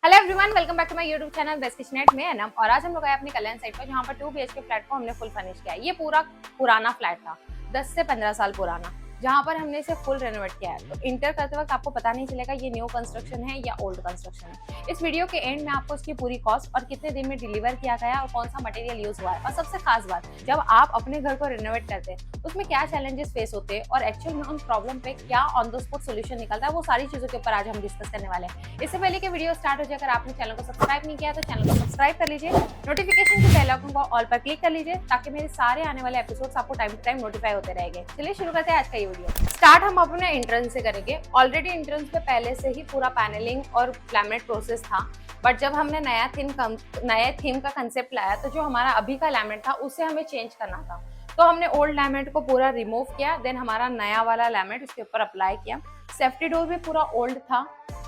Hello everyone, welcome back to my YouTube channel best kitchenette में अनम। और आज हम लोग आए अपनी कल्याण साइड पर, जहाँ पर 2 BHK फ्लैट को हमने फुल फर्निश किया है। ये पूरा पुराना फ्लैट था, 10 से 15 साल पुराना, जहाँ पर हमने इसे फुल रेनोवेट किया है। तो इंटर करते वक्त आपको पता नहीं चलेगा ये न्यू कंस्ट्रक्शन है या ओल्ड कंस्ट्रक्शन है। इस वीडियो के एंड में आपको इसकी पूरी कॉस्ट और कितने दिन में डिलीवर किया गया और कौन सा मटेरियल यूज हुआ है, और सबसे खास बात, जब आप अपने घर को रेनोवेट करते हैं उसमें क्या चैलेंजेस फेस होते हैं और एक्चुअल में उन प्रॉब्लम पे क्या ऑन द स्पॉट सोल्यूशन निकलता है, वो सारी चीजों के ऊपर आज हम डिस्कस करने वाले हैं। इससे पहले कि वीडियो स्टार्ट हो जाए, अगर आपने चैनल को सब्सक्राइब नहीं किया तो चैनल को सब्सक्राइब कर लीजिए, नोटिफिकेशन के बेल आइकन को ऑल पर क्लिक कर लीजिए, ताकि मेरे सारे आने वाले एपिसोड्स आपको टाइम टू टाइम नोटिफाई होते रहेंगे। चलिए शुरू करते हैं आज का ये वीडियो। स्टार्ट हम अपने एंट्रेंस से करेंगे। ऑलरेडी एंट्रेंस पे पहले से ही पूरा पैनलिंग और लैमिनेट प्रोसेस था, बट जब हमने नए थीम का कंसेप्ट लाया तो जो हमारा अभी का लैमिनेट था उसे हमें चेंज करना था। तो हमने ओल्ड लैमिनेट को पूरा रिमूव किया, देन हमारा नया वाला लैमिनेट उसके ऊपर अप्लाई किया। सेफ्टी डोर भी पूरा ओल्ड था,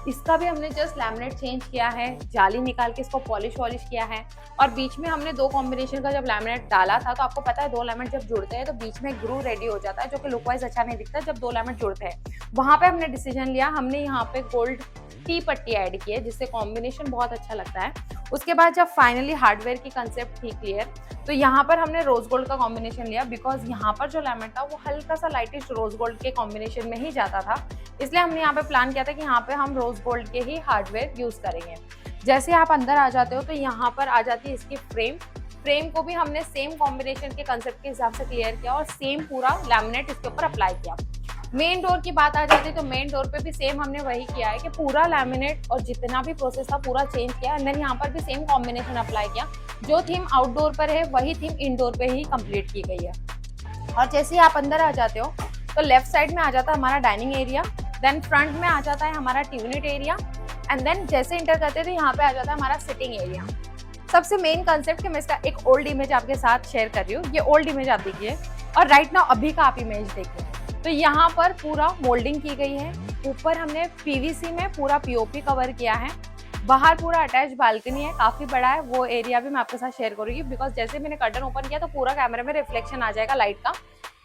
इसका भी हमने जस्ट लैमिनेट चेंज किया है, जाली निकाल के इसको पॉलिश किया है। और बीच में हमने 2 कॉम्बिनेशन का जब लैमिनेट डाला था, तो आपको पता है 2 लैमिनेट जब जुड़ते हैं तो बीच में ग्रू रेडी हो जाता है, जो कि लुक वाइज अच्छा नहीं दिखता जब 2 लैमिनेट जुड़ते हैं। वहां पे हमने डिसीजन लिया, हमने यहाँ पे गोल्ड टी पट्टी ऐड की है, जिससे कॉम्बिनेशन बहुत अच्छा लगता है। उसके बाद जब फाइनली हार्डवेयर की कंसेप्ट थी क्लियर, तो यहाँ पर हमने रोज गोल्ड का कॉम्बिनेशन लिया, बिकॉज यहाँ पर जो लैमिनेट था वो हल्का सा लाइटिश रोज गोल्ड के कॉम्बिनेशन में ही जाता था। इसलिए हमने यहाँ पे प्लान किया था कि यहाँ पे हम रोज गोल्ड के ही हार्डवेयर यूज करेंगे। जैसे आप अंदर आ जाते हो तो यहाँ पर आ जाती है इसकी फ्रेम को भी हमने सेम कॉम्बिनेशन के कंसेप्ट के हिसाब से क्लियर किया और सेम पूरा लैमिनेट इसके ऊपर अप्लाई किया। मेन डोर की बात आ जाती है तो मेन डोर पे भी सेम हमने वही किया है कि पूरा लैमिनेट और जितना भी प्रोसेस था पूरा चेंज किया, एंड देन यहाँ पर भी सेम कॉम्बिनेशन अप्लाई किया। जो थीम आउटडोर पर है वही थीम इनडोर पे ही कंप्लीट की गई है। और जैसे ही आप अंदर आ जाते हो तो लेफ्ट साइड में आ जाता है हमारा डाइनिंग एरिया, देन फ्रंट में आ जाता है हमारा यूनिट एरिया, एंड देन जैसे इंटर करते हैं तो यहाँ पे आ जाता है हमारा सिटिंग एरिया। सबसे मेन कंसेप्ट कि मैं इसका एक ओल्ड इमेज आपके साथ शेयर कर रही हूँ। ये ओल्ड इमेज आप देखिए और राइट नाउ अभी का आप इमेज देखिए। तो यहाँ पर पूरा मोल्डिंग की गई है, ऊपर हमने पीवीसी में पूरा पीओपी कवर किया है, बाहर पूरा अटैच बालकनी है, काफी बड़ा है। वो एरिया भी मैं आपके साथ शेयर करूंगी, बिकॉज जैसे मैंने कर्टन ओपन किया तो पूरा कैमरे में रिफ्लेक्शन आ जाएगा लाइट का।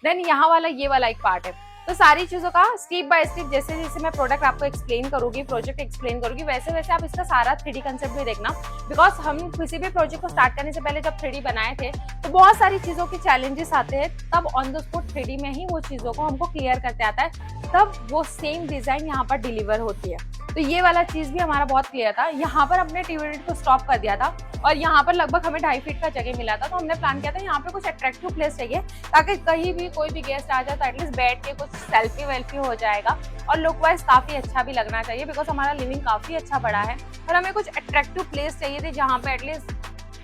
देन यहाँ वाला ये वाला एक पार्ट है। तो सारी चीजों का स्टेप बाय स्टेप जैसे जैसे मैं प्रोडक्ट आपको एक्सप्लेन करूंगी, प्रोजेक्ट एक्सप्लेन करूंगी, वैसे वैसे आप इसका सारा 3D कंसेप्ट भी देखना। बिकॉज हम किसी भी प्रोजेक्ट को स्टार्ट करने से पहले जब 3D बनाए थे तो बहुत सारी चीजों के चैलेंजेस आते हैं, तब ऑन द स्पॉट 3D में ही वो चीजों को हमको क्लियर करते आता है, तब वो सेम डिजाइन यहाँ पर डिलीवर होती है। तो ये वाला चीज भी हमारा बहुत क्लियर था। यहाँ पर हमने टीवी यूनिट को स्टॉप कर दिया था और यहाँ पर लगभग हमें 2.5 फीट का जगह मिला था। तो हमने प्लान किया था यहाँ पे कुछ अट्रैक्टिव प्लेस चाहिए, ताकि कहीं भी कोई भी गेस्ट आ जाए तो एटलीस्ट बैठ के कुछ सेल्फी वेल्फी हो जाएगा और लुक वाइज काफी अच्छा भी लगना चाहिए, बिकॉज हमारा लिविंग काफी अच्छा बड़ा है और हमें कुछ अट्रैक्टिव प्लेस चाहिए थे जहाँ पे एटलीस्ट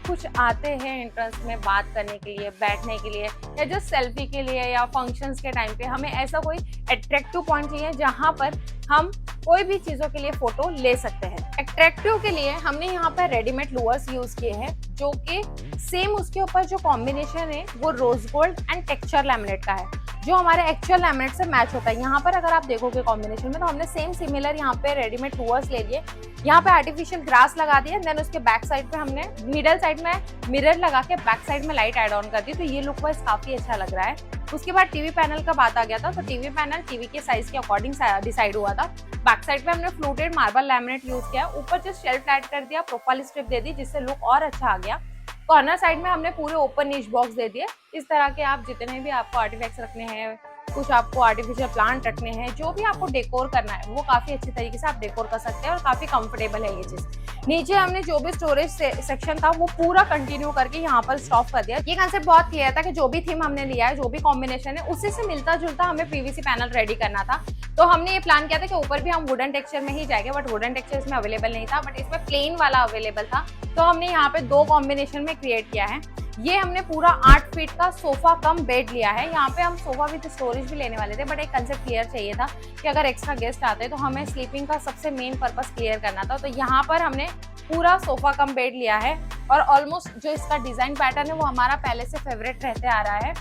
कुछ आते हैं एंट्रेंस में बात करने के लिए, बैठने के लिए, या जस्ट सेल्फी के लिए, या फंक्शंस के टाइम पे हमें ऐसा कोई अट्रैक्टिव पॉइंट चाहिए जहां पर हम कोई भी चीजों के लिए फोटो ले सकते हैं। अट्रैक्टिव के लिए हमने यहाँ पर रेडीमेड लूअर्स यूज किए हैं, जो कि सेम उसके ऊपर जो कॉम्बिनेशन है वो rose gold and texture laminate का है, जो हमारे एक्चुअल लैमिनेट से मैच होता है। यहाँ पर अगर आप देखोगे कॉम्बिनेशन में तो हमने सेम सिमिलर यहाँ पे रेडीमेड लूअर्स ले लिए, यहाँ पे आर्टिफिशियल ग्रास लगा दिया, देन उसके बैक साइड पे हमने मिडल साइड में मिरर लगा के बैक साइड में लाइट ऐड ऑन कर दी। तो ये लुक वाइज काफी अच्छा लग रहा है। उसके बाद टीवी पैनल का बात आ गया था, तो टीवी पैनल टीवी के साइज के अकॉर्डिंग डिसाइड हुआ था। बैक साइड पे हमने फ्लूटेड मार्बल लैमिनेट यूज किया, ऊपर जस्ट शेल्फ ऐड कर दिया, प्रोफाइल स्ट्रिप दे दी, जिससे लुक और अच्छा आ गया। कॉर्नर साइड में हमने पूरे ओपन निच बॉक्स दे दिए। इस तरह के आप जितने भी आपको आर्टिफैक्ट्स रखने हैं, कुछ आपको आर्टिफिशियल प्लांट रखने हैं, जो भी आपको डेकोर करना है वो काफी अच्छे तरीके से आप डेकोर कर सकते हैं और काफी कंफर्टेबल है ये चीज। नीचे हमने जो भी स्टोरेज सेक्शन था वो पूरा कंटिन्यू करके यहाँ पर स्टॉप कर दिया। ये कंसेप्ट बहुत क्लियर था कि जो भी थीम हमने लिया है, जो भी कॉम्बिनेशन है, उसी से मिलता जुलता हमें पीवीसी पैनल रेडी करना था। तो हमने ये प्लान किया था कि ऊपर भी हम वुडन टेक्सचर में ही जाएंगे, बट वुडन टेक्सचर इसमें अवेलेबल नहीं था, बट इसमें प्लेन वाला अवेलेबल था। तो हमने यहाँ पे 2 कॉम्बिनेशन में क्रिएट किया है। ये हमने पूरा 8 फीट का सोफा कम बेड लिया है। यहाँ पे हम सोफा विद स्टोरेज भी लेने वाले थे, बट एक कंसेप्ट क्लियर चाहिए था कि अगर एक्स्ट्रा गेस्ट आते हैं तो हमें स्लीपिंग का सबसे मेन पर्पस क्लियर करना था। तो यहाँ पर हमने पूरा सोफा कम बेड लिया है और ऑलमोस्ट जो इसका डिजाइन पैटर्न है वो हमारा पहले से फेवरेट रहते आ रहा है।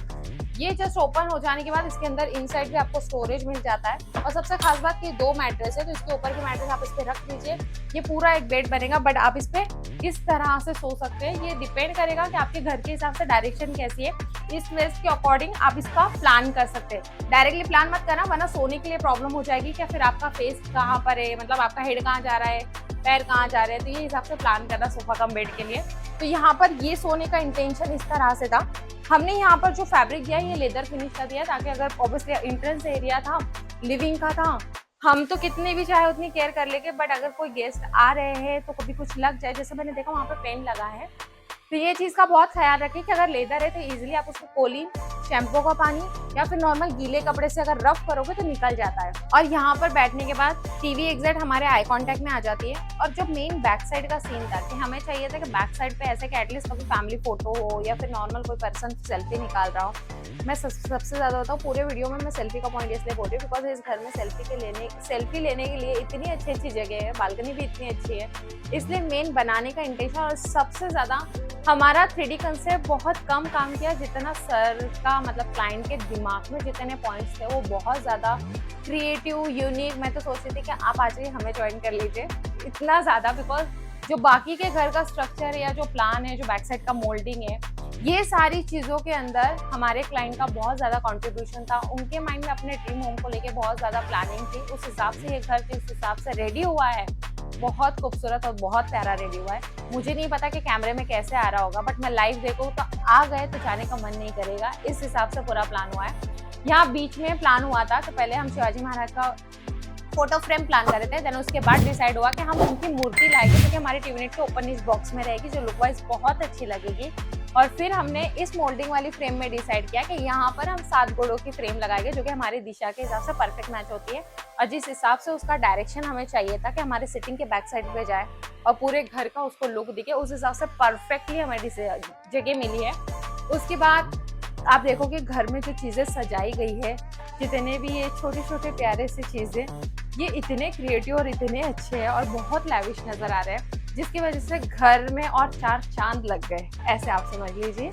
ये जस्ट ओपन हो जाने के बाद इसके अंदर इनसाइड भी आपको स्टोरेज मिल जाता है। और सबसे खास बात कि 2 मैट्रेस है, तो इसके ऊपर की मैट्रेस आप इस पे रख दीजिए, ये पूरा एक बेड बनेगा, बट आप इस पे इस तरह से सो सकते हैं। ये डिपेंड करेगा कि आपके घर के हिसाब से डायरेक्शन कैसी है, इस वेस्ट के अकॉर्डिंग आप इसका प्लान कर सकते हैं। डायरेक्टली प्लान मत करना, वरना सोने के लिए प्रॉब्लम हो जाएगी कि फिर आपका फेस कहाँ पर है, मतलब आपका हेड कहाँ जा रहा है, पैर कहाँ जा रहे हैं, तो ये हिसाब से प्लान करना सोफा कम बेड के लिए। तो यहाँ पर ये सोने का इंटेंशन इस तरह से था। हमने यहाँ पर जो फैब्रिक दिया है ये लेदर फिनिश का दिया, ताकि अगर ऑब्वियसली एंट्रेंस एरिया था, लिविंग का था, हम तो कितनी भी चाहे उतनी केयर कर लेंगे, बट अगर कोई गेस्ट आ रहे हैं तो कभी कुछ लग जाए, जैसे मैंने देखा वहाँ पे पेन लगा है, तो ये चीज़ का बहुत ख्याल रखें कि अगर लेदर है तो इजीली आप उसको कोलिन, शैम्पू का पानी या फिर नॉर्मल गीले कपड़े से अगर रफ करोगे तो निकल जाता है। और यहाँ पर बैठने के बाद टीवी एग्जैक्ट हमारे आई कांटेक्ट में आ जाती है। और जो मेन बैक साइड का सीन था कि हमें चाहिए था कि बैक साइड पे ऐसे कि एटलीस्ट कभी फैमिली फोटो हो या फिर नॉर्मल कोई पर्सन सेल्फी निकाल रहा हो। मैं सबसे ज़्यादा बताऊँ, पूरे वीडियो में मैं सेल्फी का पॉइंट इसलिए बोल रही हूँ बिकॉज इस घर में सेल्फी लेने के लिए इतनी अच्छी जगह है, बालकनी भी इतनी अच्छी है, इसलिए मेन बनाने का इंटेंशन। और सबसे ज़्यादा हमारा 3D कंसेप्ट बहुत कम काम किया, जितना सर का मतलब क्लाइंट के दिमाग में जितने पॉइंट्स थे वो बहुत ज़्यादा क्रिएटिव, यूनिक। मैं तो सोच रही थी कि आप आ जाइए, हमें ज्वाइन कर लीजिए, इतना ज़्यादा। बिकॉज जो बाकी के घर का स्ट्रक्चर है या जो प्लान है, जो बैक साइड का मोल्डिंग है, ये सारी चीज़ों के अंदर हमारे क्लाइंट का बहुत ज़्यादा कंट्रीब्यूशन था। उनके माइंड में अपने ड्रीम होम को लेके बहुत ज़्यादा प्लानिंग थी। उस हिसाब से ये घर जिस हिसाब से रेडी हुआ है, बहुत खूबसूरत और बहुत प्यारा रेडी हुआ है। मुझे नहीं पता कि कैमरे में कैसे आ रहा होगा, बट मैं लाइव देखूँ तो आ गए तो जाने का मन नहीं करेगा, इस हिसाब से पूरा प्लान हुआ है। यहाँ बीच में प्लान हुआ था तो पहले हम शिवाजी महाराज का फोटो फ्रेम प्लान कर रहे थे, देन उसके बाद डिसाइड हुआ कि हम उनकी मूर्ति लाएंगे, क्योंकि हमारी टीवी के ओपन इस बॉक्स में रहेगी, जो लुक वाइज बहुत अच्छी लगेगी। और फिर हमने इस मोल्डिंग वाली फ्रेम में डिसाइड किया कि यहाँ पर हम 7 घोड़ों की फ्रेम लगाएंगे, जो कि हमारी दिशा के हिसाब से परफेक्ट मैच होती है। और जिस हिसाब से उसका डायरेक्शन हमें चाहिए था कि हमारे सिटिंग के बैक साइड पे जाए और पूरे घर का उसको लुक दिखे, उस हिसाब से परफेक्टली हमें जगह मिली है। उसके बाद आप देखोगे घर में जो चीज़ें सजाई गई है, जितने भी ये छोटे छोटे प्यारे से चीज़ें, ये इतने क्रिएटिव और इतने अच्छे हैं और बहुत लैविश नज़र आ रहे हैं, जिसकी वजह से घर में और 4 चांद लग गए, ऐसे आप समझ लीजिए।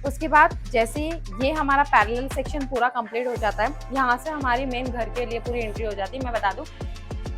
उसके बाद जैसे ये हमारा पैरेलल सेक्शन पूरा कंप्लीट हो जाता है, यहाँ से हमारी मेन घर के लिए पूरी एंट्री हो जाती है। मैं बता दूँ,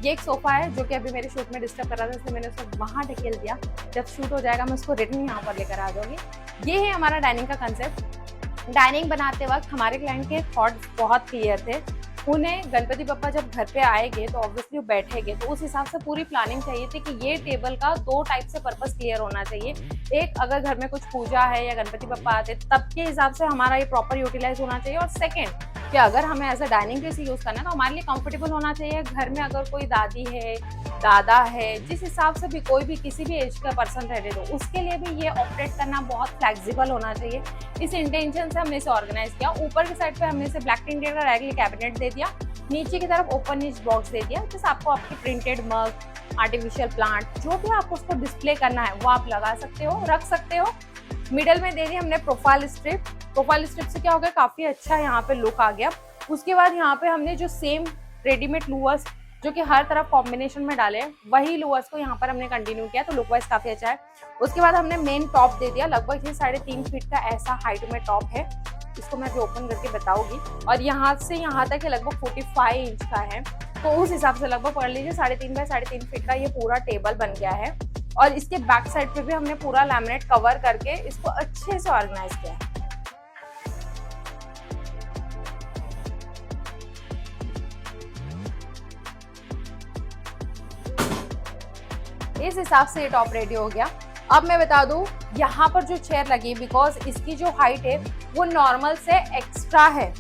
ये एक सोफ़ा है जो कि अभी मेरे शूट में डिस्टर्ब कर रहा था, इसलिए मैंने उसको वहाँ ढकेल दिया। जब शूट हो जाएगा मैं उसको रिटर्न यहाँ पर लेकर आ जाऊँगी। ये है हमारा डाइनिंग का कंसेप्ट। डाइनिंग बनाते वक्त हमारे क्लाइंट के थॉट्स बहुत क्लियर थे। उन्हें गणपति बप्पा जब घर पे आएंगे तो ऑब्वियसली वो बैठेंगे, तो उस हिसाब से पूरी प्लानिंग चाहिए थी कि ये टेबल का 2 टाइप से पर्पस क्लियर होना चाहिए। एक, अगर घर में कुछ पूजा है या गणपति बप्पा आते तब के हिसाब से हमारा ये प्रॉपर यूटिलाइज होना चाहिए। और सेकेंड कि अगर हमें as a dining place use करना है तो हमारे लिए कंफर्टेबल होना चाहिए। घर में अगर कोई दादी है, दादा है, जिस हिसाब से भी कोई भी किसी भी एज का पर्सन रह रहे तो उसके लिए भी ये ऑपरेट करना बहुत फ्लेक्सिबल होना चाहिए। इस इंटेंशन से हमने इसे ऑर्गेनाइज किया। ऊपर की साइड पे हमने इसे ब्लैक टिंटेड का डायरेक्टली कैबिनेट दे दिया, नीचे की तरफ ओपन निच बॉक्स दे दिया, जिस आपको आपकी प्रिंटेड मग, आर्टिफिशियल प्लांट, जो भी आपको उसको डिस्प्ले करना है वो आप लगा सकते हो, रख सकते हो। मिडल में दे दी हमने प्रोफाइल स्ट्रिप। प्रोफाइल स्ट्रिप से क्या हो गया, काफ़ी अच्छा यहाँ पे लुक आ गया। उसके बाद यहाँ पे हमने जो सेम रेडीमेड लूवर्स जो कि हर तरफ कॉम्बिनेशन में डाले, वही लूवर्स को यहाँ पर हमने कंटिन्यू किया, तो लुक वाइज काफ़ी अच्छा है। उसके बाद हमने मेन टॉप दे दिया, लगभग ये 3.5 फीट का ऐसा हाइट में टॉप है। इसको मैं अभी ओपन करके बताऊंगी। और यहाँ से यहाँ तक लगभग 45 इंच का है, तो उस हिसाब से लगभग पढ़ लीजिए 3.5 बाय 3.5 फीट का ये पूरा टेबल बन गया है। और इसके बैक साइड पे भी हमने पूरा लैमिनेट कवर करके इसको अच्छे से ऑर्गेनाइज किया है। इस हिसाब से ये टॉप रेडी हो गया। अब मैं बता दूं, यहाँ पर जो चेयर लगी, बिकॉज इसकी जो हाइट है वो नॉर्मल से एक्स्ट्रा है।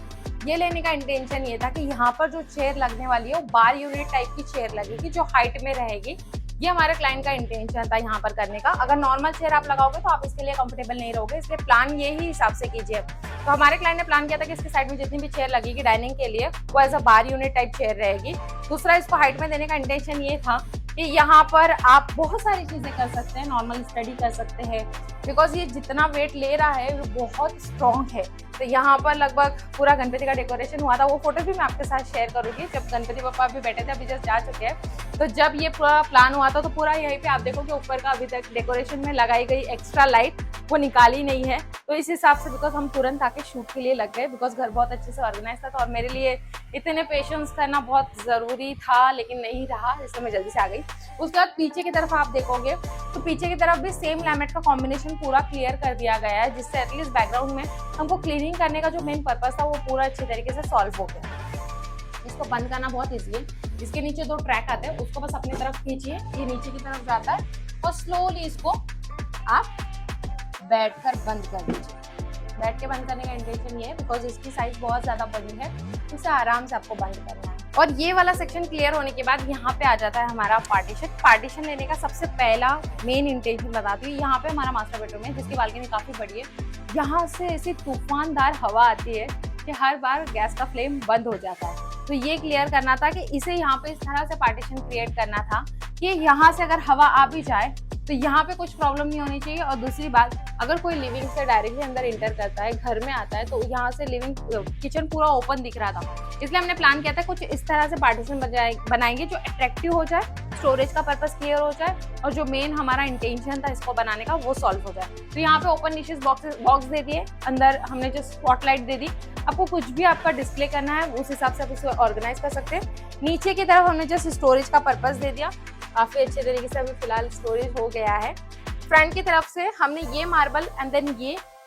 ये लेने का इंटेंशन ये था कि यहाँ पर जो चेयर लगने वाली है वो बार यूनिट टाइप की चेयर लगेगी, जो हाइट में रहेगी। ये हमारे क्लाइंट का इंटेंशन था यहाँ पर करने का। अगर नॉर्मल चेयर आप लगाओगे तो आप इसके लिए कंफर्टेबल नहीं रहोगे, इसलिए प्लान ये ही हिसाब से कीजिए। तो हमारे क्लाइंट ने प्लान किया था कि इसके साइड में जितनी भी चेयर लगेगी डाइनिंग के लिए वो as a bar unit type chair रहेगी। दूसरा, इसको हाइट में देने का इंटेंशन ये था कि यहाँ पर आप बहुत सारी चीज़ें कर सकते हैं, नॉर्मल स्टडी कर सकते हैं, बिकॉज ये जितना वेट ले रहा है वो बहुत स्ट्रॉन्ग है। तो यहाँ पर लगभग पूरा गणपति का डेकोरेशन हुआ था, वो फोटो भी मैं आपके साथ शेयर करूँगी। जब गणपति बप्पा अभी बैठे थे, अभी जस्ट जा चुके हैं, तो जब ये पूरा प्लान हुआ था तो पूरा यहीं पे आप देखो कि ऊपर का अभी तक डेकोरेशन में लगाई गई एक्स्ट्रा लाइट वो निकाली नहीं है। तो इस हिसाब से बिकॉज हम तुरंत आके शूट के लिए लग गए, बिकॉज घर बहुत अच्छे से ऑर्गेनाइज था, तो और मेरे लिए इतने पेशेंस करना बहुत ज़रूरी था, लेकिन नहीं रहा, इसलिए मैं जल्दी से आ गई। उसके बाद पीछे की तरफ आप देखोगे तो पीछे की तरफ भी सेम लैमिनेट का कॉम्बिनेशन पूरा क्लियर कर दिया गया है, जिससे एटलीस्ट बैकग्राउंड में हमको क्लीनिंग करने का जो मेन पर्पस था वो पूरा अच्छे तरीके से सॉल्व हो गया। इसको बंद करना बहुत ईजी है। इसके नीचे 2 ट्रैक आते हैं, उसको बस अपनी तरफ खींचिए, ये नीचे की तरफ जाता है और स्लोली इसको आप बैठकर बंद कर दीजिए। बैठ के बंद करने का इंटेंशन ये है बिकॉज इसकी साइज बहुत ज्यादा बड़ी है, इसे आराम से आपको बंद करना है। और ये वाला सेक्शन क्लियर होने के बाद यहाँ पे आ जाता है हमारा पार्टीशन लेने का सबसे पहला मेन इंटेंशन बताती हूँ। यहाँ पे हमारा मास्टर बेडरूम है जिसकी बालकनी काफी बड़ी है। यहाँ से ऐसी तूफानदार हवा आती है कि हर बार गैस का फ्लेम बंद हो जाता है। तो ये क्लियर करना था कि इसे यहाँ पे इस तरह से पार्टीशन क्रिएट करना था कि यहाँ से अगर हवा आ भी जाए तो यहाँ पे कुछ प्रॉब्लम नहीं होनी चाहिए। और दूसरी बात, अगर कोई लिविंग से डायरेक्टली अंदर इंटर करता है, घर में आता है, तो यहाँ से लिविंग किचन पूरा ओपन दिख रहा था, इसलिए हमने प्लान किया था कुछ इस तरह से पार्टीशन बनाएंगे जो अट्रैक्टिव हो जाए, स्टोरेज का पर्पस क्लियर हो जाए और जो मेन हमारा इंटेंशन था इसको बनाने का वो सॉल्व हो जाए। तो यहाँ पे ओपन निशेस बॉक्स दे दिए, अंदर हमने जो स्पॉटलाइट दे दी। आपको कुछ भी आपका डिस्प्ले करना है उस हिसाब से आप उसे ऑर्गेनाइज कर सकते हैं। नीचे की तरफ हमने जस्ट स्टोरेज का पर्पस दे दिया, काफी अच्छे तरीके से अभी फिलहाल स्टोरेज हो गया है। फ्रंट की तरफ से हमने ये मार्बल एंड देन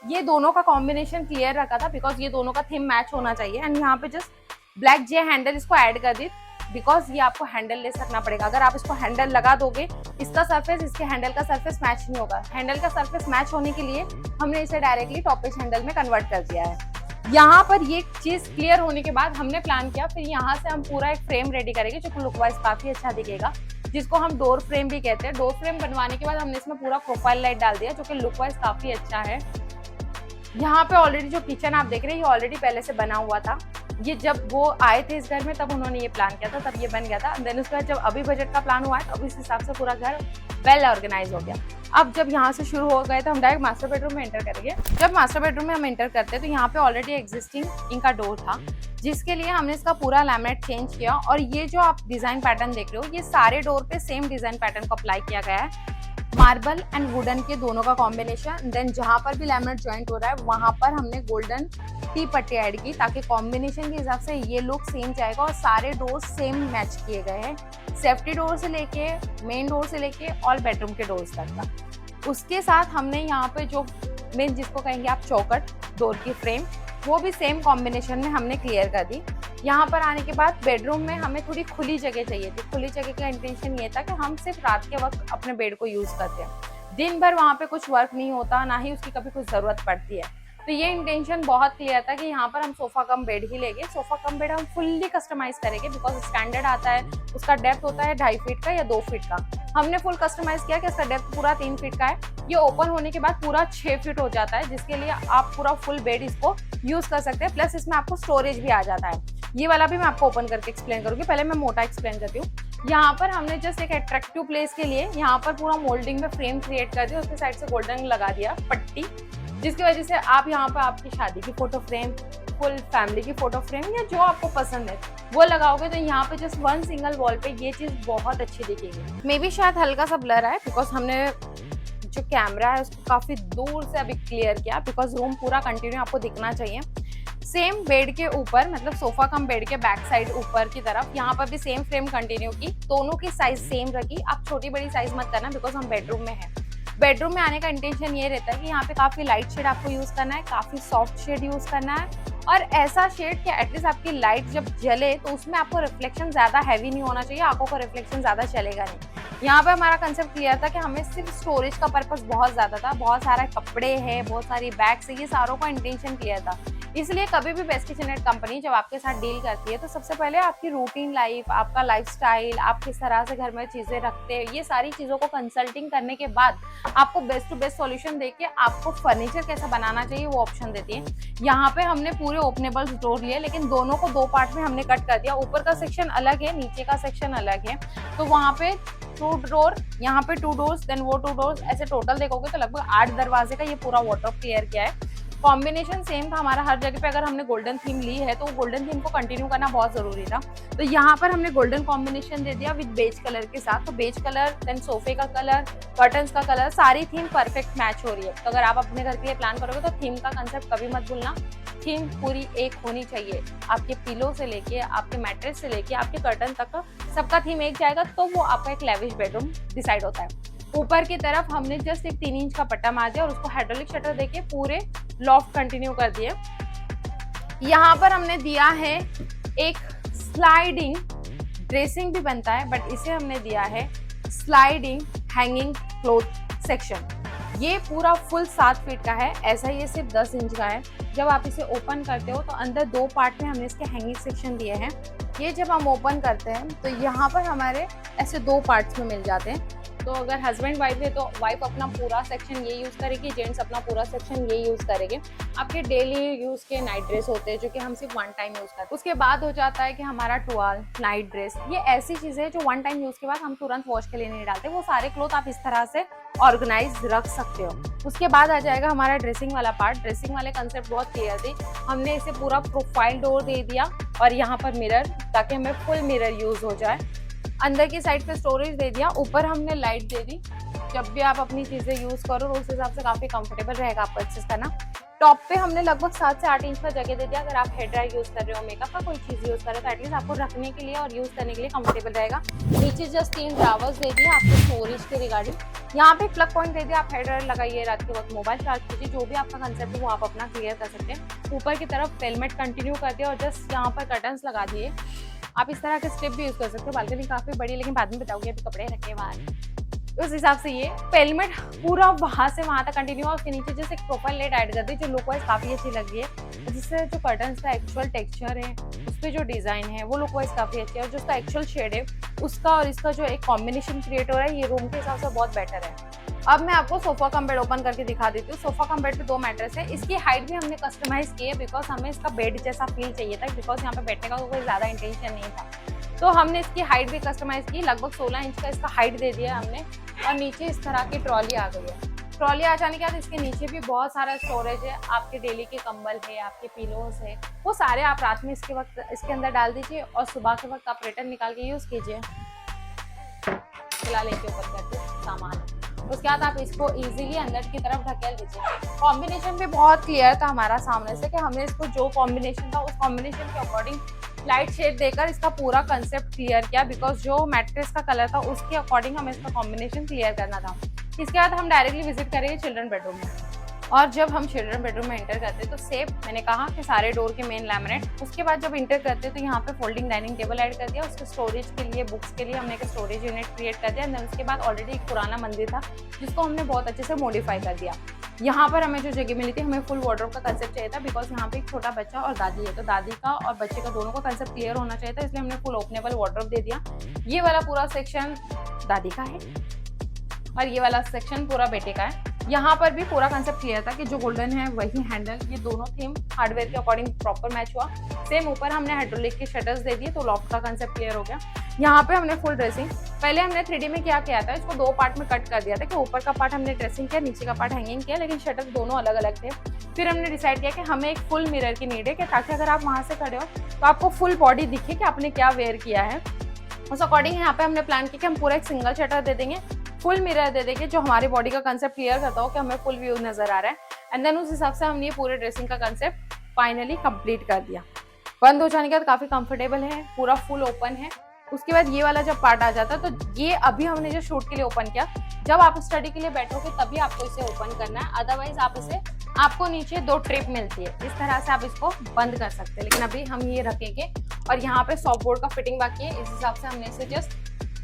ये दोनों का कॉम्बिनेशन क्लियर रखा था बिकॉज ये दोनों का थीम मैच होना चाहिए। एंड यहाँ पे जस्ट ब्लैक जे हैंडल इसको ऐड कर दी बिकॉज ये आपको हैंडल लेस रखना पड़ेगा। अगर आप इसको हैंडल लगा दोगे, इसका सरफेस इसके हैंडल का सरफेस मैच नहीं होगा। हैंडल का सरफेस मैच होने के लिए हमने इसे डायरेक्टली टॉप पेज हैंडल में कन्वर्ट कर दिया है। यहाँ पर ये चीज क्लियर होने के बाद हमने प्लान किया फिर यहाँ से हम पूरा एक फ्रेम रेडी करेंगे जो लुक वाइज काफी अच्छा दिखेगा, जिसको हम डोर फ्रेम भी कहते हैं। डोर फ्रेम बनवाने के बाद हमने इसमें पूरा प्रोफाइल लाइट डाल दिया जो कि लुक वाइज काफी अच्छा है। यहाँ पे ऑलरेडी जो किचन आप देख रहे हैं ये ऑलरेडी पहले से बना हुआ था। ये जब वो आए थे इस घर में तब उन्होंने ये प्लान किया था, तब ये बन गया था। देन उसके बाद जब अभी बजट का प्लान हुआ है तो इस हिसाब से पूरा घर वेल ऑर्गेनाइज हो गया। अब जब यहाँ से शुरू हो गए तो हम डायरेक्ट मास्टर बेडरूम में एंटर करेंगे। जब मास्टर बेडरूम में हम एंटर करते हैं तो यहाँ पे ऑलरेडी एग्जिस्टिंग इनका डोर था जिसके लिए हमने इसका पूरा लैमिनेट चेंज किया। और ये जो आप डिजाइन पैटर्न देख रहे हो ये सारे डोर पे सेम डिजाइन पैटर्न को अप्लाई किया गया है, मार्बल एंड वुडन के दोनों का कॉम्बिनेशन। देन जहाँ पर भी लैमिनेट ज्वाइंट हो रहा है वहां पर हमने गोल्डन टी पट्टी ऐड की ताकि कॉम्बिनेशन के हिसाब से ये लुक सेम जाएगा। और सारे डोर्स सेम मैच किए गए हैं, सेफ्टी डोर से लेके मेन डोर से लेके और बेडरूम के डोर्स तक का। उसके साथ हमने यहाँ पे जो मेन जिसको कहेंगे आप चौखट डोर की फ्रेम, वो भी सेम कॉम्बिनेशन में हमने क्लियर कर दी। यहाँ पर आने के बाद बेडरूम में हमें थोड़ी खुली जगह चाहिए थी। खुली जगह का इंटेंशन ये था कि हम सिर्फ रात के वक्त अपने बेड को यूज करते हैं, दिन भर वहाँ पे कुछ वर्क नहीं होता, ना ही उसकी कभी कुछ जरूरत पड़ती है। तो ये इंटेंशन बहुत क्लियर था कि यहाँ पर हम सोफा कम बेड ही लेंगे। सोफा कम बेड हम फुल्ली कस्टमाइज करेंगे बिकॉज स्टैंडर्ड आता है, उसका डेप्थ होता है 2.5 फीट का या 2 फीट का। हमने फुल कस्टमाइज किया कि इसका डेप्थ पूरा 3 फीट का है। ये ओपन होने के बाद पूरा 6 फीट हो जाता है जिसके लिए आप पूरा फुल बेड इसको यूज कर सकते हैं। प्लस इसमें आपको स्टोरेज भी आ जाता है। ये वाला भी मैं आपको ओपन करके एक्सप्लेन करूंगी, पहले मैं मोटा एक्सप्लेन करती हूँ। यहाँ पर हमने जस्ट एक अट्रैक्टिव प्लेस के लिए यहाँ पर पूरा मोल्डिंग में फ्रेम क्रिएट कर दिया, उसके साइड से गोल्डन लगा दिया पट्टी, जिसकी वजह से आप यहाँ पर आपकी शादी की फोटो फ्रेम, फुल फैमिली की फोटो फ्रेम या जो आपको पसंद है वो लगाओगे तो यहाँ पे जस्ट वन सिंगल वॉल पे ये चीज बहुत अच्छी दिखेगी। मे बी शायद हल्का सा ब्लर है बिकॉज हमने जो कैमरा है उसको काफी दूर से अभी क्लियर किया बिकॉज रूम पूरा कंटिन्यू आपको दिखना चाहिए। सेम बेड के ऊपर मतलब सोफा कम बेड के बैक साइड ऊपर की तरफ यहाँ पर भी सेम फ्रेम कंटिन्यू की, दोनों की साइज सेम रखी। आप छोटी बड़ी साइज मत करना बिकॉज हम बेडरूम में है। बेडरूम में आने का इंटेंशन ये रहता है कि यहाँ पे काफी लाइट शेड आपको यूज करना है, काफी सॉफ्ट शेड यूज करना है और ऐसा शेड कि एटलीस्ट आपकी लाइट जब जले तो उसमें आपको रिफ्लेक्शन ज्यादा हैवी नहीं होना चाहिए, आंखों का रिफ्लेक्शन ज्यादा चलेगा नहीं। यहाँ पे हमारा कंसेप्ट क्लियर था कि हमें सिर्फ स्टोरेज का पर्पस बहुत ज्यादा था, बहुत सारे कपड़े हैं, बहुत सारी बैग्स है, ये सारों का इंटेंशन क्लियर था। इसलिए कभी भी बेस्ट किचननेट कंपनी जब आपके साथ डील करती है तो सबसे पहले आपकी रूटीन लाइफ, आपका लाइफस्टाइल, आप किस तरह से घर में चीजें रखते हैं, ये सारी चीजों को कंसल्टिंग करने के बाद आपको बेस्ट टू बेस्ट सॉल्यूशन देके आपको फर्नीचर कैसा बनाना चाहिए वो ऑप्शन देती है। यहाँ पे हमने पूरे ओपनेबल डोर लिए लेकिन दोनों को 2 पार्ट में हमने कट कर दिया। ऊपर का सेक्शन अलग है, नीचे का सेक्शन अलग है, तो वहाँ पे 2 डोर, यहाँ पे 2 डोर्स, देन वो 2 डोर्स, ऐसे टोटल देखोगे तो लगभग 8 दरवाजे का ये पूरा वार्डरोब क्लियर किया है। कॉम्बिनेशन सेम था हमारा हर जगह पे। अगर हमने गोल्डन थीम ली है तो गोल्डन थीम को कंटिन्यू करना बहुत जरूरी था, तो यहाँ पर हमने गोल्डन कॉम्बिनेशन दे दिया विद बेज कलर के साथ। तो बेज कलर, देन सोफे का कलर, कर्टन्स का कलर, सारी थीम परफेक्ट मैच हो रही है। तो अगर आप अपने घर के लिए प्लान करोगे तो थीम का कंसेप्ट कभी मत भूलना, थीम पूरी एक होनी चाहिए। आपके पिलो से लेके, आपके मैट्रेस से लेके, आपके कर्टन तक सबका थीम एक जाएगा तो वो आपका एक लेविश बेडरूम डिसाइड होता है। ऊपर की तरफ हमने जस्ट एक 3 इंच का पट्टा मार दिया और उसको हाइड्रोलिक शटर देके पूरे लॉफ्ट कंटिन्यू कर दिए। यहाँ पर हमने दिया है एक स्लाइडिंग ड्रेसिंग भी बनता है, बट इसे हमने दिया है स्लाइडिंग हैंगिंग क्लोथ सेक्शन। ये पूरा फुल 7 फीट का है, ऐसा ये सिर्फ 10 इंच का है। जब आप इसे ओपन करते हो तो अंदर 2 पार्ट में हमने इसके हैंगिंग सेक्शन दिए हैं। ये जब हम ओपन करते हैं तो यहाँ पर हमारे ऐसे 2 पार्ट्स में मिल जाते हैं। तो अगर हस्बैंड वाइफ है तो वाइफ अपना पूरा सेक्शन ये यूज़ करेगी, जेंट्स अपना पूरा सेक्शन ये यूज़ करेंगे। आपके डेली यूज़ के नाइट ड्रेस होते हैं जो कि हम सिर्फ 1 टाइम यूज़ करते हैं। उसके बाद हो जाता है कि हमारा टुआल, नाइट ड्रेस, ये ऐसी चीज़ें हैं जो 1 टाइम यूज़ के बाद हम तुरंत वॉश के लिए नहीं डालते। वो सारे क्लोथ आप इस तरह से ऑर्गेनाइज रख सकते हो। उसके बाद आ जाएगा हमारा ड्रेसिंग वाला पार्ट। ड्रेसिंग वाले कंसेप्ट बहुत क्लियर थी, हमने इसे पूरा प्रोफाइल डोर दे दिया और यहाँ पर मिरर, ताकि हमें फुल मिरर यूज़ हो जाए। अंदर की साइड पे स्टोरेज दे दिया, ऊपर हमने लाइट दे दी। जब भी आप अपनी चीज़ें यूज़ करो उस हिसाब से काफ़ी कंफर्टेबल रहेगा आपको एक्सेस करना। टॉप पे हमने लगभग 7 से 8 इंच का जगह दे दिया। अगर आप हेयर ड्राई यूज़ कर रहे हो, मेकअप का कोई चीज़ यूज़ कर रहे हो, तो एटलीस्ट आपको रखने के लिए और यूज़ करने के लिए कंफर्टेबल रहेगा। नीचे जस्ट 3 ड्रावर्स दे दिए आपको स्टोरेज के रिगार्डिंग। यहाँ पे प्लग पॉइंट दे दिया, आप हेयर ड्रायर लगाइए, रात के वक्त मोबाइल चार्ज कीजिए, जो भी आपका कंसेप्ट है वो आप अपना क्लियर कर सकते हैं। ऊपर की तरफ हेलमेट कंटिन्यू कर दिया और जस्ट यहाँ पर कर्टन्स लगा दिए। आप इस तरह के स्ट्रिप भी यूज़ कर सकते हो। बालकनी काफ़ी बड़ी है, लेकिन बाद में बताऊंगी, अभी कपड़े रखे बाहर। उस हिसाब से ये हेलमेट पूरा वहाँ से वहाँ तक कंटिन्यू है। उसके नीचे जैसे एक प्रोफाइल लाइट ऐड कर दी जो लुक वाइज काफ़ी अच्छी लग रही है, जिससे जो कर्टन्स का एक्चुअल टेक्सचर है, उस पर जो डिज़ाइन है वो लुक वाइज काफ़ी अच्छी है, और जो उसका एक्चुअल शेड है उसका और इसका जो एक कॉम्बिनेशन क्रिएट हो रहा है, ये रूम के हिसाब से बहुत बेटर है। अब मैं आपको सोफा कम बेड ओपन करके दिखा देती हूँ। सोफा कम बेड पे 2 मैट्रेस है। इसकी हाइट भी हमने कस्टमाइज की है, बिकॉज हमें इसका बेड जैसा फील चाहिए था, बिकॉज यहाँ पे बैठने का कोई ज़्यादा इंटेंशन नहीं था, तो हमने इसकी हाइट भी कस्टमाइज की। लगभग 16 इंच का इसका हाइट दे दिया हमने, और नीचे इस तरह की ट्रॉली आ गई है। ट्रॉली आ जाने के बाद इसके नीचे भी बहुत सारा स्टोरेज है। आपके डेली के कंबल है, आपके पिलोज है, वो सारे आप रात में इसके अंदर डाल दीजिए और सुबह के वक्त आप रिटर्न निकाल के यूज़ कीजिए। फिलहाल एक ऊपर करके सामान, उसके बाद आप इसको इजीली अंदर की तरफ ढकेल दीजिए। कॉम्बिनेशन भी बहुत क्लियर था हमारा सामने से कि हमने इसको जो कॉम्बिनेशन था उस कॉम्बिनेशन के अकॉर्डिंग लाइट शेड देकर इसका पूरा कंसेप्ट क्लियर किया, बिकॉज जो मैट्रेस का कलर था उसके अकॉर्डिंग हमें इसका कॉम्बिनेशन क्लियर करना था। इसके बाद हम डायरेक्टली विजिट करेंगे चिल्ड्रन बेडरूम में। और जब हम चिल्ड्रन बेडरूम में एंटर करते हैं तो सेम मैंने कहा कि सारे डोर के मेन लैमिनेट। उसके बाद जब इंटर करते हैं तो यहाँ पे फोल्डिंग डाइनिंग टेबल ऐड कर दिया। उसके स्टोरेज के लिए, बुक्स के लिए हमने एक स्टोरेज यूनिट क्रिएट कर दिया। उसके बाद ऑलरेडी एक पुराना मंदिर था जिसको हमने बहुत अच्छे से मॉडिफाई कर दिया। यहाँ पर हमें जो जगह मिली थी, हमें फुल वार्डरोब का कंसेप्ट चाहिए था, बिकॉज यहाँ पे एक छोटा बच्चा और दादी है, तो दादी का और बच्चे का दोनों का कंसेप्ट क्लियर होना चाहिए था, इसलिए हमने फुल ओपनेबल वार्डरोब दे दिया। ये वाला पूरा सेक्शन दादी का है और ये वाला सेक्शन पूरा बेटे का है। यहाँ पर भी पूरा कंसेप्ट क्लियर था कि जो गोल्डन है वही हैंडल, ये दोनों थीम हार्डवेयर के अकॉर्डिंग प्रॉपर मैच हुआ। सेम ऊपर हमने हाइड्रोलिक के शटर्स दे दिए, तो लॉफ्ट का कंसेप्ट क्लियर हो गया। यहाँ पे हमने फुल ड्रेसिंग, पहले हमने 3D में क्या किया था, इसको 2 पार्ट में कट कर दिया था कि ऊपर का पार्ट हमने ड्रेसिंग किया, नीचे का पार्ट हैंगिंग किया, लेकिन शटर्स दोनों अलग अलग थे। फिर हमने डिसाइड किया कि हमें एक फुल मिरर की नीड है, कि ताकि अगर आप वहाँ से खड़े हो तो आपको फुल बॉडी दिखे कि आपने क्या वेयर किया है। उस अकॉर्डिंग यहाँ पे हमने प्लान किया कि हम पूरा एक सिंगल शटर दे देंगे, फुल मिरर दे देंगे जो हमारी बॉडी का कंसेप्ट क्लियर करता हो कि हमें फुल व्यू नजर आ रहा है। एंड देन उस हिसाब से हमने ये पूरे ड्रेसिंग का कंसेप्ट फाइनली कंप्लीट कर दिया। बंद हो जाने के बाद काफी कंफर्टेबल है, पूरा फुल ओपन है। उसके बाद ये वाला जब पार्ट आ जाता है तो ये अभी हमने जो शूट के लिए ओपन किया, जब आप स्टडी के लिए बैठोगे तभी आपको इसे ओपन करना है, अदरवाइज आप इसे, आपको नीचे 2 ट्रिप मिलती है, इस तरह से आप इसको बंद कर सकते हैं। लेकिन अभी हम ये रखेंगे और यहाँ पे सॉफ्ट बोर्ड का फिटिंग बाकी है, इस हिसाब से हमने इसे जस्ट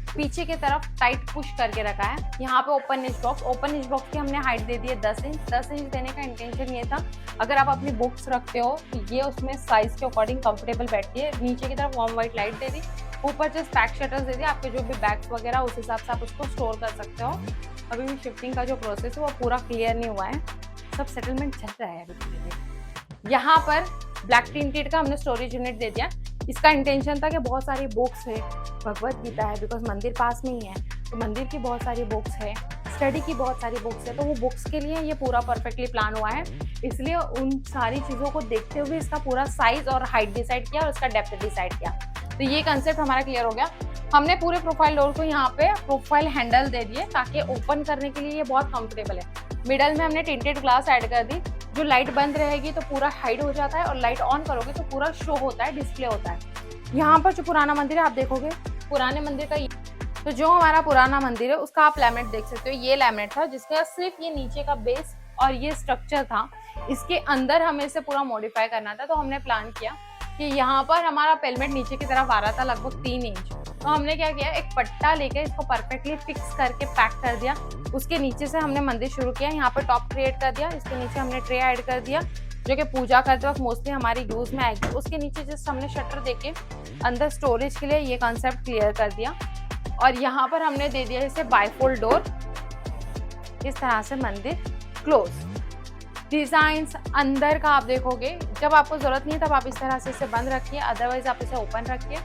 पीछे की तरफ टाइट पुश करके रखा है। यहाँ पे ओपन इच बॉक्स की हमने हाइट दे दी है 10 इंच। 10 इंच देने का इंटेंशन ये था, अगर आप अपनी बुक्स रखते हो तो ये उसमें साइज के अकॉर्डिंग कंफर्टेबल बैठती है। नीचे की तरफ वार्म वाइट लाइट दे दी, ऊपर जस्ट बैक शटर्स दे दिए, आपके जो भी बैग्स वगैरह उस हिसाब से आप उसको स्टोर कर सकते हो। अभी भी शिफ्टिंग का जो प्रोसेस है वो पूरा क्लियर नहीं हुआ है, सब सेटलमेंट चल रहा है अभी। यहाँ पर ब्लैक टिंटेड का हमने स्टोरेज यूनिट दे दिया। इसका इंटेंशन था कि बहुत सारी बुक्स है, भगवत गीता है, बिकॉज मंदिर पास में ही है, तो मंदिर की बहुत सारी बुक्स है, स्टडी की बहुत सारी बुक्स है, तो वो बुक्स के लिए ये पूरा परफेक्टली प्लान हुआ है। इसलिए उन सारी चीज़ों को देखते हुए इसका पूरा साइज और हाइट डिसाइड किया और उसका डेप्थ डिसाइड किया, तो ये कंसेप्ट हमारा क्लियर हो गया। हमने पूरे प्रोफाइल डोर को यहाँ पे प्रोफाइल हैंडल दे दिए ताकि ओपन करने के लिए ये बहुत कंफर्टेबल है। मिडल में हमने टिंटेड ग्लास ऐड कर दी, जो लाइट बंद रहेगी तो पूरा हाइड हो जाता है और लाइट ऑन करोगे तो पूरा शो होता है, डिस्प्ले होता है। यहाँ पर जो पुराना मंदिर है आप देखोगे, पुराने मंदिर का, तो जो हमारा पुराना मंदिर है उसका आप लैमिनेट देख सकते हो। ये लैमिनेट था जिसका सिर्फ ये नीचे का बेस और ये स्ट्रक्चर था, इसके अंदर हमें इसे पूरा मॉडिफाई करना था। तो हमने प्लान किया कि यहाँ पर हमारा पेलमेट नीचे की तरफ आ रहा था लगभग 3 इंच, तो हमने क्या किया, एक पट्टा लेके इसको परफेक्टली फिक्स करके पैक कर दिया। उसके नीचे से हमने मंदिर शुरू किया, यहाँ पर टॉप क्रिएट कर दिया, इसके नीचे हमने ट्रे ऐड कर दिया जो कि पूजा करते वक्त मोस्टली हमारी यूज में आएगी। उसके नीचे जस्ट हमने शटर देके अंदर स्टोरेज के लिए ये कॉन्सेप्ट क्लियर कर दिया। और यहाँ पर हमने दे दिया इसे बाइफोल्ड डोर, इस तरह से मंदिर क्लोज। डिजाइन्स अंदर का आप देखोगे, जब आपको जरूरत नहीं है तब आप इस तरह से इसे बंद रखिए, अदरवाइज आप इसे ओपन रखिए।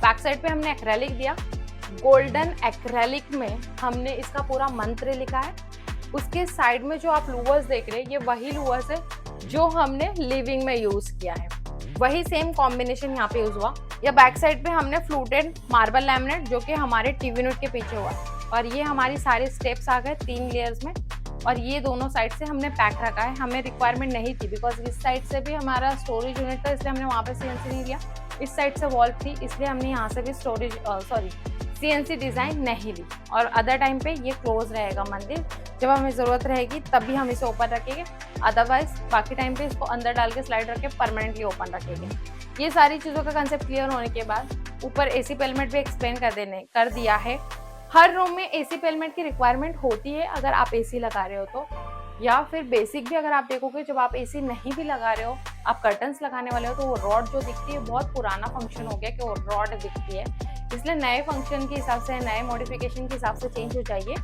बैक साइड पे हमने एक्रेलिक दिया, गोल्डन एक्रेलिक में हमने इसका पूरा मंत्र लिखा है। उसके साइड में जो आप लूवर्स देख रहे हैं, ये वही लूवर्स है जो हमने लिविंग में यूज किया है, वही सेम कॉम्बिनेशन यहाँ पे यूज हुआ। या बैक साइड पे हमने फ्लूटेड मार्बल लैमिनेट जो कि हमारे टीवी यूनिट के पीछे हुआ, और ये हमारी सारे स्टेप्स आ गए 3 लेयर्स में। और ये दोनों साइड से हमने पैक रखा है, हमें रिक्वायरमेंट नहीं थी बिकॉज इस साइड से भी हमारा स्टोरेज यूनिट था, इसलिए हमने वहाँ पे सीएनसी नहीं लिया। इस साइड से वॉल थी, इसलिए हमने यहाँ से भी सीएनसी डिज़ाइन नहीं ली। और अदर टाइम पे ये क्लोज रहेगा मंदिर, जब हमें ज़रूरत रहेगी तभी हम इसे ओपन रखेंगे, अदरवाइज बाकी टाइम पे इसको अंदर डाल के स्लाइड रख के परमानेंटली ओपन रखेंगे। ये सारी चीज़ों का कंसेप्ट क्लियर होने के बाद ऊपर एसी पेलमेट भी एक्सप्लेन कर दिया है। हर रूम में एसी पेलमेट की रिक्वायरमेंट होती है अगर आप एसी लगा रहे हो तो, या फिर बेसिक भी अगर आप देखोगे जब आप एसी नहीं भी लगा रहे हो, आप कर्टन्स लगाने वाले हो, तो वो रॉड जो दिखती है बहुत पुराना फंक्शन हो गया कि वो रॉड दिखती है, इसलिए नए फंक्शन के हिसाब से, नए मॉडिफिकेशन के हिसाब से चेंज हो जाइए।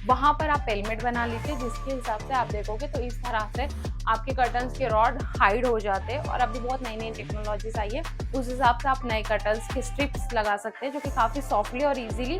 वहाँ पर आप पेलमेट बना लीजिए जिसके हिसाब से आप देखोगे तो इस तरह से आपके कर्टन्स के रॉड हाइड हो जाते हैं। और अभी बहुत नई नई टेक्नोलॉजीज आई है, उस हिसाब से आप नए कर्टन्स के स्ट्रिप्स लगा सकते हैं जो कि काफ़ी सॉफ्टली और ईजिली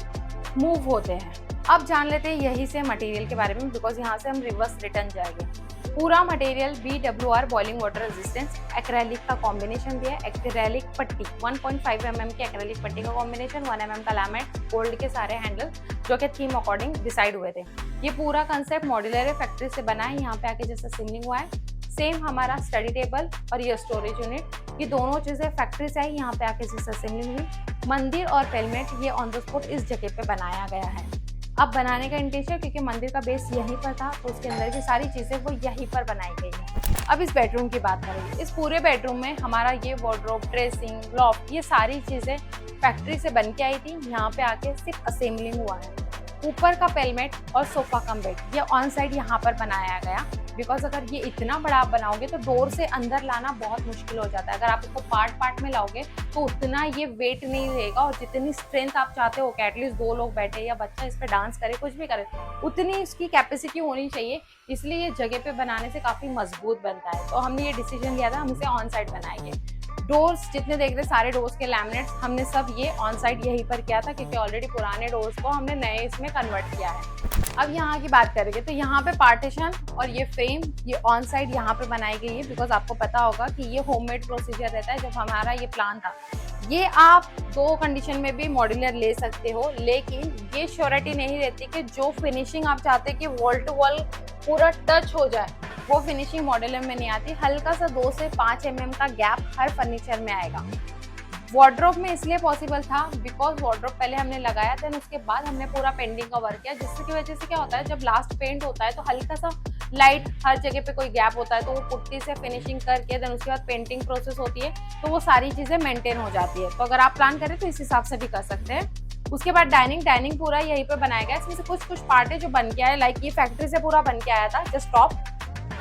मूव होते हैं। अब जान लेते हैं यही से मटेरियल के बारे में, बिकॉज यहाँ से हम रिवर्स रिटर्न जाएंगे। पूरा material BWR boiling water resistance acrylic का कॉम्बिनेशन दिया है। एक्रेलिक पट्टी 1.5 mm की एक्रेलिक पट्टी का कॉम्बिनेशन, 1 mm का लैमिनेट, गोल्ड के सारे हैंडल जो कि थीम अकॉर्डिंग डिसाइड हुए थे। ये पूरा कंसेप्ट मॉड्यूलर फैक्ट्री से बना है, यहाँ पे आके जैसा सिमलिंग हुआ है सेम हमारा स्टडी टेबल और ये स्टोरेज यूनिट, ये दोनों चीज़ें फैक्ट्री से आई, यहाँ पे आके जैसा सिमलिंग हुई। मंदिर और पेलमेट ये ऑन द स्पॉट इस जगह पे बनाया गया है। अब बनाने का इंटेंशन, क्योंकि मंदिर का बेस यहीं पर था तो उसके अंदर की सारी चीज़ें वो यहीं पर बनाई गई हैं। अब इस बेडरूम की बात करेंगे। इस पूरे बेडरूम में हमारा ये वार्डरोब, ड्रेसिंग, लॉफ्ट, ये सारी चीज़ें फैक्ट्री से बन के आई थी, यहाँ पे आके सिर्फ असेंबलिंग हुआ है। ऊपर का पेलमेट और सोफा कम बेड ये ऑन साइड यहाँ पर बनाया गया, बिकॉज अगर ये इतना बड़ा आप बनाओगे तो डोर से अंदर लाना बहुत मुश्किल हो जाता है। अगर आप इसको पार्ट पार्ट में लाओगे तो उतना ये वेट नहीं रहेगा, और जितनी स्ट्रेंथ आप चाहते हो कि एटलीस्ट 2 लोग बैठे या बच्चा इस पर डांस करे, कुछ भी करे, उतनी इसकी कैपेसिटी होनी चाहिए। इसलिए ये जगह पे बनाने से काफ़ी मजबूत बनता है। तो हमने ये डिसीजन लिया था हम इसे ऑन साइड बनाएंगे। डोर्स जितने देख रहे सारे डोर्स के लैमिनेट्स हमने सब ये ऑन साइड यहीं पर किया था, क्योंकि ऑलरेडी पुराने डोर्स को हमने नए इसमें कन्वर्ट किया है। अब यहाँ की बात करेंगे तो यहाँ पे पार्टीशन और ये फ्रेम ये ऑन साइड यहाँ पे बनाई गई है, बिकॉज आपको पता होगा कि ये होममेड प्रोसीजर रहता है। जब हमारा ये प्लान था, ये आप 2 कंडीशन में भी मॉड्यूलर ले सकते हो, लेकिन ये श्योरिटी नहीं रहती कि जो फिनिशिंग आप चाहते हैं कि वॉल टू वॉल पूरा टच हो जाए, वो फिनिशिंग मॉड्यूलर में नहीं आती। हल्का सा 2 से 5 mm का गैप हर फर्नीचर में आएगा। वार्डरोब में इसलिए पॉसिबल था बिकॉज वार्डरोब पहले हमने लगाया था, उसके बाद हमने पूरा पेंटिंग का वर्क किया, जिसकी वजह से क्या होता है जब लास्ट पेंट होता है तो हल्का सा लाइट हर जगह पे कोई गैप होता है, तो वो पुट्टी से फिनिशिंग करके देन उसके बाद पेंटिंग प्रोसेस होती है, तो वो सारी चीज़ें मेंटेन हो जाती है। तो अगर आप प्लान करें तो इस हिसाब से भी कर सकते हैं। उसके बाद डाइनिंग पूरा यहीं पर बनाया गया। इसमें से कुछ पार्ट है जो बन के आया, लाइक ये फैक्ट्री से पूरा बन के आया था, just top,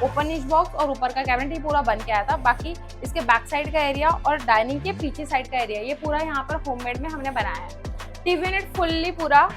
open etch box और ऊपर का कैबिनेट, ये पूरा बन के आया था। बाकी इसके बैक साइड का एरिया और डाइनिंग के पीछे साइड का एरिया ये पूरा यहाँ पर होममेड में हमने बनाया है। टीवी यूनिट फुल्ली पूरा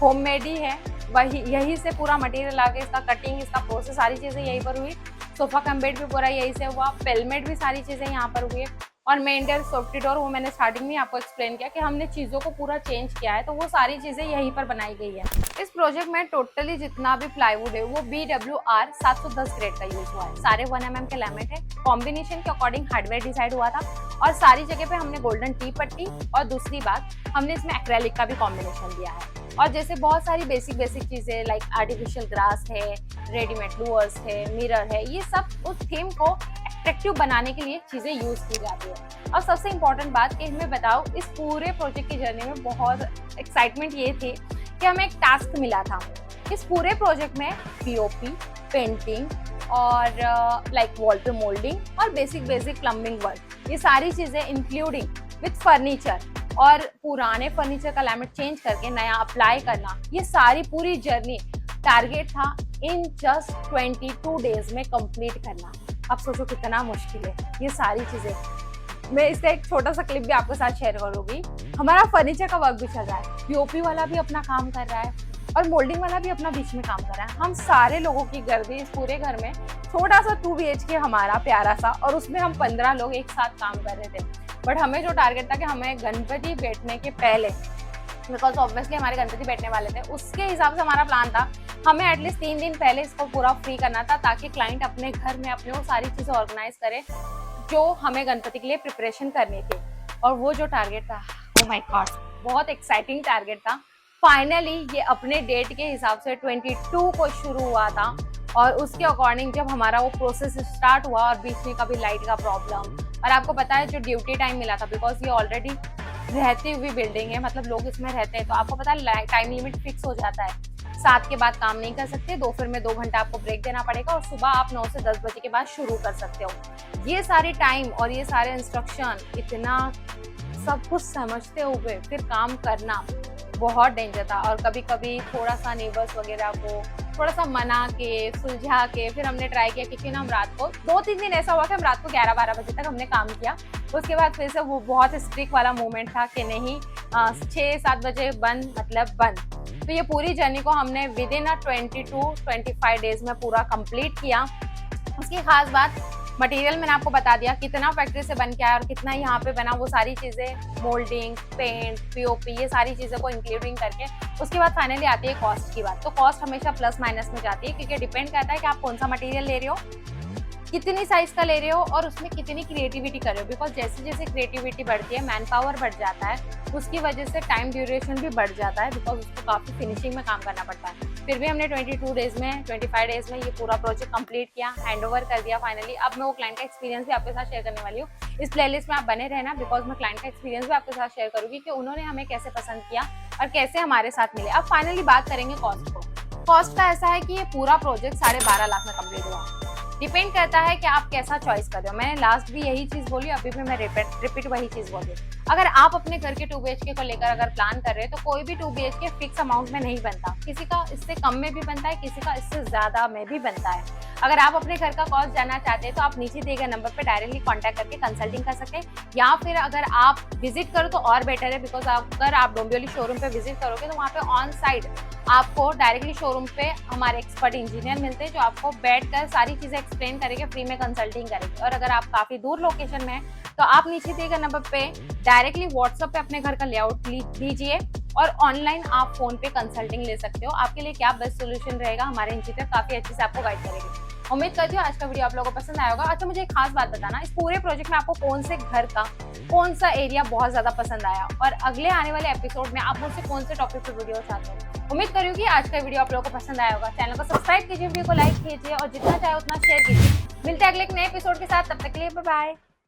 होममेड ही है, वही यहीं से पूरा मटेरियल आके इसका कटिंग, इसका प्रोसेस, सारी चीज़ें यहीं पर हुई। सोफा कम बेड भी पूरा यहीं से हुआ, पेलमेट भी सारी चीज़ें यहाँ पर हुई। और मेन डोर, सेफ्टी डोर, वो मैंने स्टार्टिंग में आपको एक्सप्लेन किया कि हमने चीज़ों को पूरा चेंज किया है, तो वो सारी चीज़ें यहीं पर बनाई गई है। इस प्रोजेक्ट में टोटली जितना भी प्लाईवुड है वो BWR 710 ग्रेड का यूज हुआ है। सारे 1 mm के लैमिनेट है, कॉम्बिनेशन के अकॉर्डिंग हार्डवेयर डिसाइड हुआ था, और सारी जगह पे हमने गोल्डन टी पट्टी, और दूसरी बात हमने इसमें एक्रेलिक का भी कॉम्बिनेशन दिया है। और जैसे बहुत सारी बेसिक चीज़ें लाइक आर्टिफिशियल ग्रास है, रेडीमेड लूअर्स है, मिरर है, ये सब उस थीम को अट्रैक्टिव बनाने के लिए चीज़ें यूज की जाती है। और सबसे इम्पोर्टेंट बात कि मैं बताऊँ, इस पूरे प्रोजेक्ट की जर्नी में बहुत एक्साइटमेंट ये थी कि हमें एक टास्क मिला था। इस पूरे प्रोजेक्ट में POP, पेंटिंग और लाइक वॉल पे मोल्डिंग और बेसिक प्लम्बिंग वर्क, ये सारी चीज़ें इंक्लूडिंग विथ फर्नीचर और पुराने फर्नीचर का लैमिनेट चेंज करके नया अप्लाई करना, ये सारी पूरी जर्नी टारगेट था इन जस्ट 22 डेज में कंप्लीट करना। अब सोचो कितना मुश्किल है ये सारी चीजें। मैं इसका एक छोटा सा क्लिप भी आपके साथ शेयर करूंगी। हमारा फर्नीचर का वर्क भी चल रहा है, पीओपी वाला भी अपना काम कर रहा है और मोल्डिंग वाला भी अपना बीच में काम कर रहा है। हम सारे लोगों की गर्दी इस पूरे घर में, छोटा सा 2 BHK हमारा प्यारा सा, और उसमें हम 15 लोग एक साथ काम कर रहे थे। बट हमें जो टारगेट था कि हमें गणपति बैठने के पहले, बिकॉज ऑब्वियसली हमारे गणपति बैठने वाले थे, उसके हिसाब से हमारा प्लान था हमें एटलीस्ट 3 दिन पहले इसको पूरा फ्री करना था, ताकि क्लाइंट अपने घर में अपने वो सारी चीजें ऑर्गेनाइज करे जो हमें गणपति के लिए प्रिपरेशन करनी थी। और वो जो टारगेट था, ओह माय गॉड, बहुत एक्साइटिंग टारगेट था। फाइनली ये अपने डेट के हिसाब से 22 को शुरू हुआ था, और उसके अकॉर्डिंग जब हमारा वो प्रोसेस स्टार्ट हुआ, और बीच में कभी लाइट का प्रॉब्लम, और आपको पता है जो ड्यूटी टाइम मिला था, बिकॉज ये ऑलरेडी रहती हुई बिल्डिंग है, मतलब लोग इसमें रहते हैं, तो आपको पता है टाइम लिमिट फिक्स हो जाता है। 7 के बाद काम नहीं कर सकते, दोपहर में 2 घंटा आपको ब्रेक देना पड़ेगा, और सुबह आप 9 से 10 बजे के बाद शुरू कर सकते हो। ये सारे टाइम और ये सारे इंस्ट्रक्शन, इतना सब कुछ समझते हुए फिर काम करना बहुत डेंजर था। और कभी कभी थोड़ा सा नेबर्स वगैरह को थोड़ा सा मना के, सुलझा के फिर हमने ट्राई किया, क्योंकि ना हम रात को 2-3 दिन ऐसा हुआ कि हम रात को 11-12 बजे तक हमने काम किया। उसके बाद फिर से वो बहुत स्ट्रिक्ट वाला मोमेंट था कि नहीं 6-7 बजे बंद मतलब बंद। तो ये पूरी जर्नी को हमने विद इन 22-25 डेज में पूरा कंप्लीट किया। उसकी खास बात, मटेरियल मैंने आपको बता दिया कितना फैक्ट्री से बन के आया और कितना यहाँ पे बना, वो सारी चीज़ें, मोल्डिंग, पेंट, पीओपी, ये सारी चीज़ों को इंक्लूडिंग करके। उसके बाद फाइनली आती है कॉस्ट की बात। तो कॉस्ट हमेशा प्लस माइनस में जाती है, क्योंकि डिपेंड करता है कि आप कौन सा मटेरियल ले रहे हो, कितनी साइज का ले रहे हो, और उसमें कितनी क्रिएटिविटी कर रहे हो। बिकॉज जैसे जैसे क्रिएटिविटी बढ़ती है, मैन पावर बढ़ जाता है, उसकी वजह से टाइम ड्यूरेशन भी बढ़ जाता है, बिकॉज उसको काफ़ी फिनिशिंग में काम करना पड़ता है। फिर भी हमने 22 डेज में, 25 डेज में ये पूरा प्रोजेक्ट कंप्लीट किया, हैंड ओवर कर दिया फाइनली। अब मैं वो क्लाइंट का एक्सपीरियंस भी आपके साथ शेयर करने वाली हूँ। इस प्लेलिस्ट में आप बने रहना, बिकॉज मैं क्लाइंट का एक्सपीरियंस भी आपके साथ शेयर करूँगी कि उन्होंने हमें कैसे पसंद किया और कैसे हमारे साथ मिले। अब फाइनली बात करेंगे कॉस्ट को। कॉस्ट का ऐसा है कि ये पूरा प्रोजेक्ट 12.5 लाख में कंप्लीट हुआ। डिपेंड करता है कि आप कैसा चॉइस कर रहे हो। मैंने लास्ट भी यही चीज बोली, अभी भी मैं रिपीट वही चीज बोल रही हूँ। अगर आप अपने घर के 2 BHK को लेकर अगर प्लान कर रहे हैं, तो कोई भी 2 BHK फिक्स अमाउंट में नहीं बनता, किसी का इससे कम में भी बनता है, किसी का इससे ज्यादा में भी बनता है। अगर आप अपने घर का कॉस्ट जानना चाहते हैं तो आप नीचे दिए गए नंबर पे डायरेक्टली कांटेक्ट करके कंसल्टिंग कर सकते हैं, या फिर अगर आप विजिट करो तो और बेटर है, बिकॉज अगर आप डोंबिवली शोरूम पे विजिट करोगे तो वहाँ पे ऑन साइट आपको डायरेक्टली शोरूम पे हमारे एक्सपर्ट इंजीनियर मिलते हैं, जो आपको बैठकर सारी चीजें एक्सप्लेन करेंगे, फ्री में कंसल्टिंग करेंगे। और अगर आप काफी दूर लोकेशन में हैं तो आप नीचे दिए गए नंबर पे डायरेक्टली व्हाट्सएप पे अपने घर का लेआउट दीजिए, और ऑनलाइन आप फोन पे कंसल्टिंग ले सकते हो। आपके लिए क्या बेस्ट सोल्यूशन रहेगा, हमारे इंजीनियर काफी अच्छे से आपको गाइड करेंगे। उम्मीद करती हूँ आज का वीडियो आप लोगों को पसंद आया होगा। अच्छा, मुझे एक खास बात बताना, इस पूरे प्रोजेक्ट में आपको कौन से घर का कौन सा एरिया बहुत ज्यादा पसंद आया, और अगले आने वाले एपिसोड में आप मुझसे कौन से टॉपिक पे वीडियो चाहते हो। उम्मीद करी कि आज का वीडियो आप लोगों को पसंद आया होगा। चैनल को सब्सक्राइब कीजिए, वीडियो को लाइक कीजिए, और जितना चाहे उतना शेयर कीजिए। मिलते हैं अगले एक नए एपिसोड के साथ, तब तक के लिए बाय बाय।